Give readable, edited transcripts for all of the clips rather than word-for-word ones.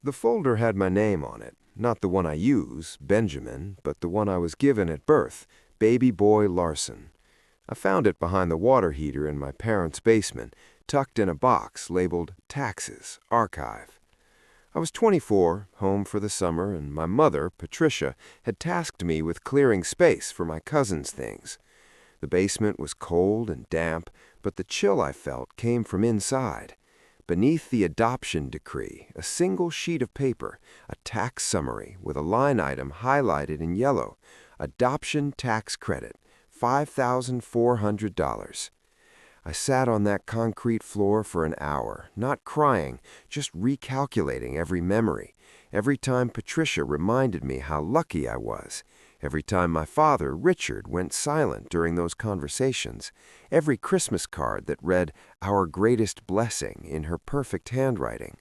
The folder had my name on it, not the one I use, Benjamin, but the one I was given at birth, Baby Boy Larson. I found it behind the water heater in my parents' basement, tucked in a box labeled Taxes, Archive. I was 24, home for the summer, and my mother, Patricia, had tasked me with clearing space for my cousin's things. The basement was cold and damp, but the chill I felt came from inside. Beneath the adoption decree, a single sheet of paper, a tax summary with a line item highlighted in yellow, adoption tax credit, $5,400. I sat on that concrete floor for an hour, not crying, just recalculating every memory, every time Patricia reminded me how lucky I was, every time my father, Richard, went silent during those conversations, every Christmas card that read, "Our greatest blessing," in her perfect handwriting.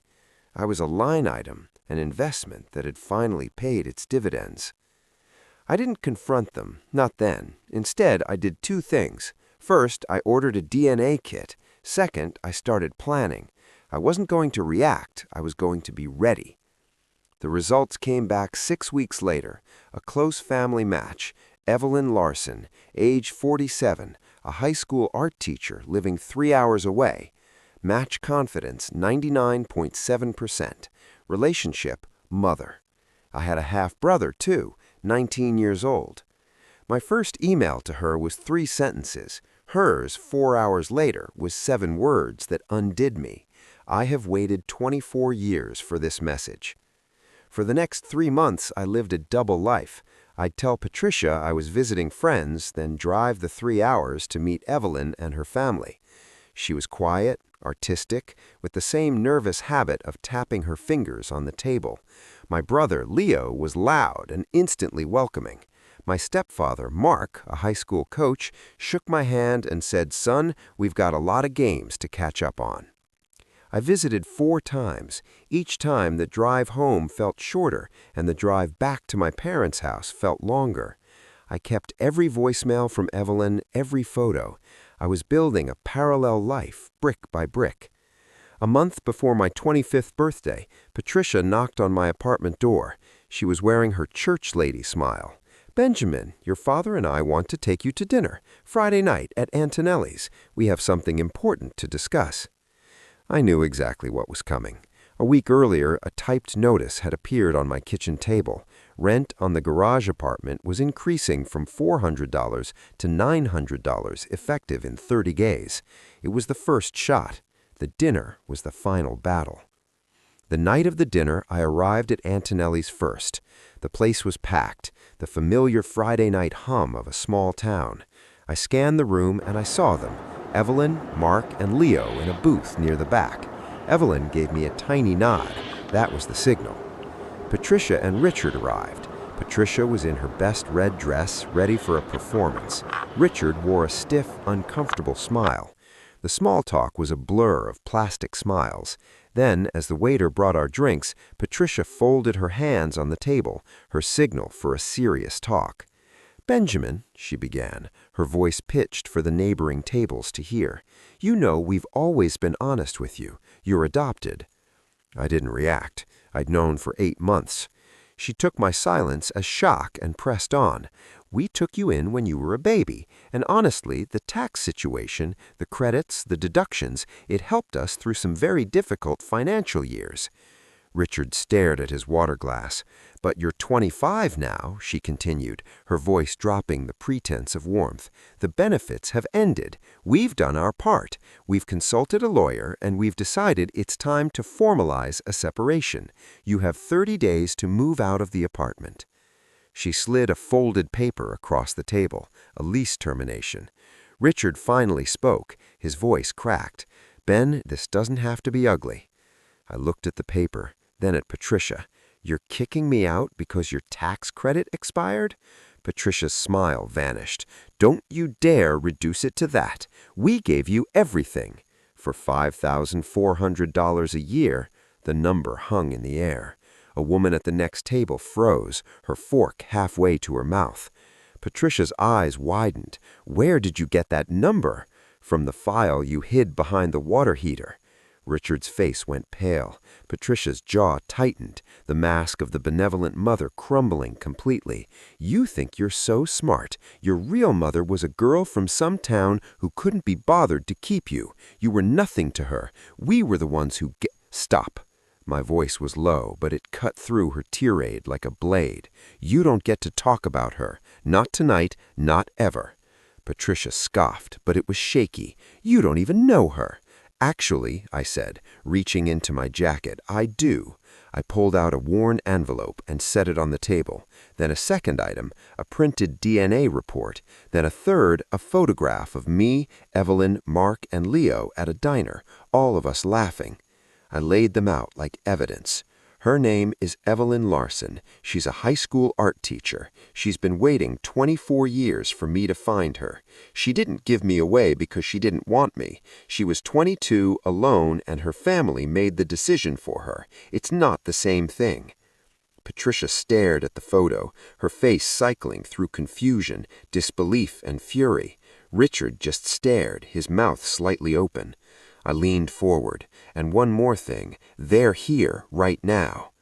I was a line item, an investment that had finally paid its dividends. I didn't confront them, not then. Instead, I did two things. First, I ordered a DNA kit. Second, I started planning. I wasn't going to react, I was going to be ready. The results came back 6 weeks later. A close family match. Evelyn Larson, age 47, a high school art teacher living 3 hours away. Match confidence 99.7%. Relationship, mother. I had a half-brother, too, 19 years old. My first email to her was 3 sentences. Hers, 4 hours later, was 7 words that undid me. I have waited 24 years for this message. For the next 3 months, I lived a double life. I'd tell Patricia I was visiting friends, then drive the 3 hours to meet Evelyn and her family. She was quiet, artistic, with the same nervous habit of tapping her fingers on the table. My brother, Leo, was loud and instantly welcoming. My stepfather, Mark, a high school coach, shook my hand and said, "Son, we've got a lot of games to catch up on." I visited 4 times. Each time the drive home felt shorter and the drive back to my parents' house felt longer. I kept every voicemail from Evelyn, every photo. I was building a parallel life, brick by brick. A month before my 25th birthday, Patricia knocked on my apartment door. She was wearing her church lady smile. "Benjamin, your father and I want to take you to dinner, Friday night at Antonelli's. We have something important to discuss." I knew exactly what was coming. A week earlier, a typed notice had appeared on my kitchen table. Rent on the garage apartment was increasing from $400 to $900 effective in 30 days. It was the first shot. The dinner was the final battle. The night of the dinner, I arrived at Antonelli's first. The place was packed, the familiar Friday night hum of a small town. I scanned the room and I saw them, Evelyn, Mark, and Leo in a booth near the back. Evelyn gave me a tiny nod. That was the signal. Patricia and Richard arrived. Patricia was in her best red dress, ready for a performance. Richard wore a stiff, uncomfortable smile. The small talk was a blur of plastic smiles. Then, as the waiter brought our drinks, Patricia folded her hands on the table, her signal for a serious talk. "Benjamin," she began, her voice pitched for the neighboring tables to hear, "you know we've always been honest with you. You're adopted." I didn't react. I'd known for 8 months. She took my silence as shock and pressed on. "We took you in when you were a baby, and honestly, the tax situation, the credits, the deductions, it helped us through some very difficult financial years." Richard stared at his water glass. "But you're 25 now," she continued, her voice dropping the pretense of warmth. "The benefits have ended. We've done our part. We've consulted a lawyer, and we've decided it's time to formalize a separation. You have 30 days to move out of the apartment." She slid a folded paper across the table, a lease termination. Richard finally spoke, his voice cracked. "Ben, this doesn't have to be ugly." I looked at the paper, then at Patricia. "You're kicking me out because your tax credit expired?" Patricia's smile vanished. "Don't you dare reduce it to that. We gave you everything." For $5,400 a year, the number hung in the air. A woman at the next table froze, her fork halfway to her mouth. Patricia's eyes widened. "Where did you get that number?" "From the file you hid behind the water heater." Richard's face went pale. Patricia's jaw tightened, the mask of the benevolent mother crumbling completely. "You think you're so smart. Your real mother was a girl from some town who couldn't be bothered to keep you. You were nothing to her. We were the ones who Stop." My voice was low, but it cut through her tirade like a blade. "You don't get to talk about her. Not tonight, not ever." Patricia scoffed, but it was shaky. "You don't even know her." "Actually," I said, reaching into my jacket, "I do." I pulled out a worn envelope and set it on the table. Then a second item, a printed DNA report. Then a third, a photograph of me, Evelyn, Mark, and Leo at a diner, all of us laughing. I laid them out like evidence. "Her name is Evelyn Larson. She's a high school art teacher. She's been waiting 24 years for me to find her. She didn't give me away because she didn't want me. She was 22, alone, and her family made the decision for her. It's not the same thing." Patricia stared at the photo, her face cycling through confusion, disbelief, and fury. Richard just stared, his mouth slightly open. I leaned forward. "And one more thing, they're here right now."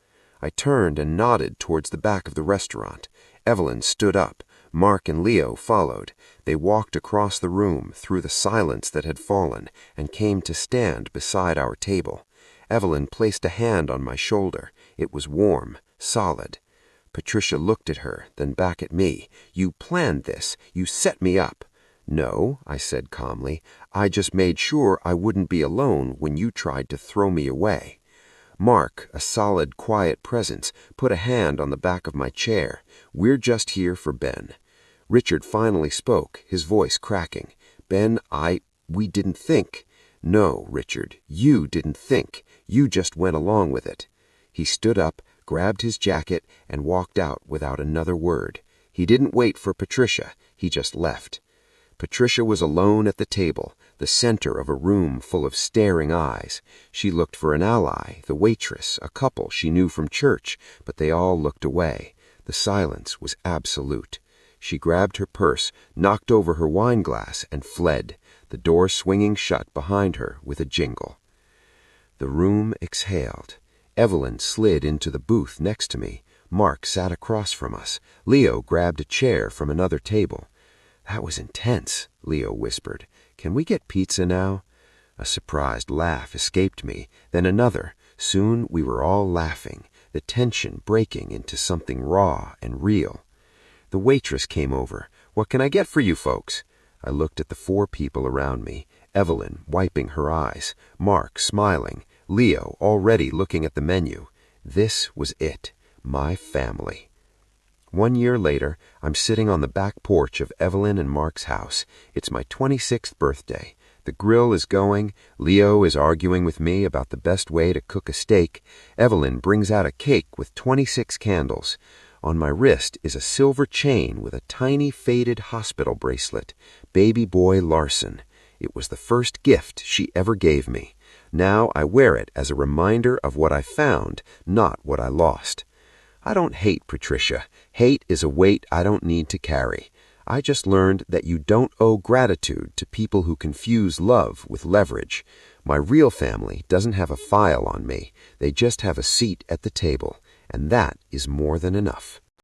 I turned and nodded towards the back of the restaurant. Evelyn stood up. Mark and Leo followed. They walked across the room, through the silence that had fallen, and came to stand beside our table. Evelyn placed a hand on my shoulder. It was warm, solid. Patricia looked at her, then back at me. "You planned this. You set me up." "No," I said calmly. "I just made sure I wouldn't be alone when you tried to throw me away." Mark, a solid, quiet presence, put a hand on the back of my chair. "We're just here for Ben." Richard finally spoke, his voice cracking. "Ben, we didn't think." "No, Richard, you didn't think. You just went along with it." He stood up, grabbed his jacket, and walked out without another word. He didn't wait for Patricia. He just left. Patricia was alone at the table, the center of a room full of staring eyes. She looked for an ally, the waitress, a couple she knew from church, but they all looked away. The silence was absolute. She grabbed her purse, knocked over her wine glass, and fled, the door swinging shut behind her with a jingle. The room exhaled. Evelyn slid into the booth next to me. Mark sat across from us. Leo grabbed a chair from another table. "That was intense," Leo whispered. "Can we get pizza now?" A surprised laugh escaped me, then another. Soon we were all laughing, the tension breaking into something raw and real. The waitress came over. "What can I get for you folks?" I looked at the 4 people around me, Evelyn wiping her eyes, Mark smiling, Leo already looking at the menu. This was it, my family. 1 year later, I'm sitting on the back porch of Evelyn and Mark's house. It's my 26th birthday. The grill is going. Leo is arguing with me about the best way to cook a steak. Evelyn brings out a cake with 26 candles. On my wrist is a silver chain with a tiny faded hospital bracelet. Baby boy Larson. It was the first gift she ever gave me. Now I wear it as a reminder of what I found, not what I lost. I don't hate Patricia. Hate is a weight I don't need to carry. I just learned that you don't owe gratitude to people who confuse love with leverage. My real family doesn't have a file on me. They just have a seat at the table, and that is more than enough.